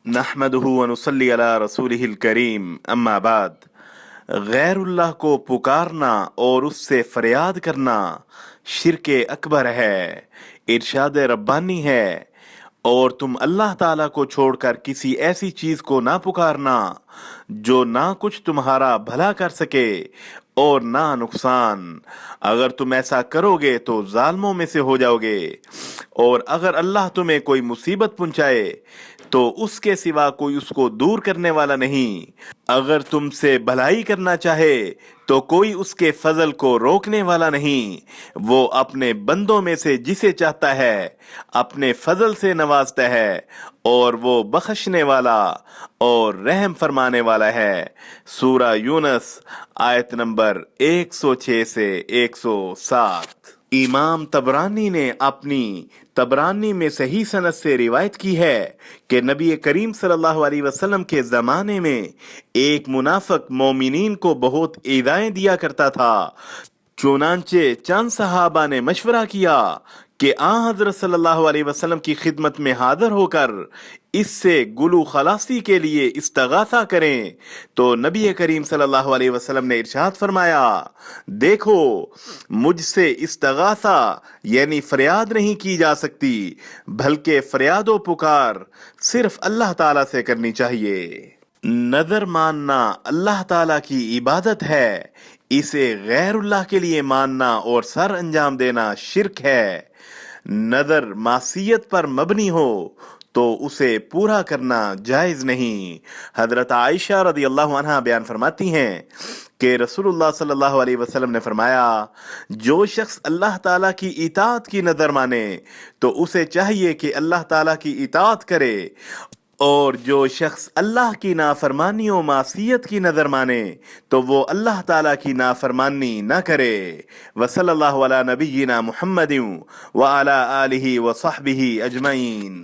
نحمدہ ونصلی علی رسولہ الکریم اما بعد۔ غیر اللہ کو پکارنا اور اس سے فریاد کرنا شرک اکبر ہے۔ ارشاد ربانی ہے، اور تم اللہ تعالیٰ کو چھوڑ کر کسی ایسی چیز کو نہ پکارنا جو نہ کچھ تمہارا بھلا کر سکے اور نہ نقصان۔ اگر تم ایسا کرو گے تو ظالموں میں سے ہو جاؤ گے، اور اگر اللہ تمہیں کوئی مصیبت پہنچائے تو اس کے سوا کوئی اس کو دور کرنے والا نہیں۔ اگر تم سے بھلائی کرنا چاہے تو کوئی اس کے فضل کو روکنے والا نہیں۔ وہ اپنے بندوں میں سے جسے چاہتا ہے اپنے فضل سے نوازتا ہے، اور وہ بخشنے والا اور رحم فرمانے والا ہے۔ سورہ یونس آیت نمبر 106 سے 107۔ امام طبرانی نے اپنی طبرانی میں صحیح سند سے روایت کی ہے کہ نبی کریم صلی اللہ علیہ وسلم کے زمانے میں ایک منافق مومنین کو بہت ایذائیں دیا کرتا تھا۔ چنانچہ چند صحابہ نے مشورہ کیا کہ آن حضرت صلی اللہ علیہ وسلم کی خدمت میں حاضر ہو کر اس سے گلو خلاصی کے لیے استغاثہ کریں، تو نبی کریم صلی اللہ علیہ وسلم نے ارشاد فرمایا، دیکھو، مجھ سے استغاثہ یعنی فریاد نہیں کی جا سکتی، بلکہ فریاد و پکار صرف اللہ تعالیٰ سے کرنی چاہیے۔ نظر ماننا اللہ تعالیٰ کی عبادت ہے، اسے غیر اللہ کے لیے ماننا اور سر انجام دینا شرک ہے۔ نظر معصیت پر مبنی ہو تو اسے پورا کرنا جائز نہیں۔ حضرت عائشہ رضی اللہ عنہا بیان فرماتی ہیں کہ رسول اللہ صلی اللہ علیہ وسلم نے فرمایا، جو شخص اللہ تعالیٰ کی اطاعت کی نظر مانے تو اسے چاہیے کہ اللہ تعالیٰ کی اطاعت کرے، اور جو شخص اللہ کی نافرمانی و معصیت کی نظر مانے تو وہ اللہ تعالیٰ کی نافرمانی نہ کرے۔ وصلی اللہ علی نبینا محمد وعلی آلہ وصحبہ اجمعین۔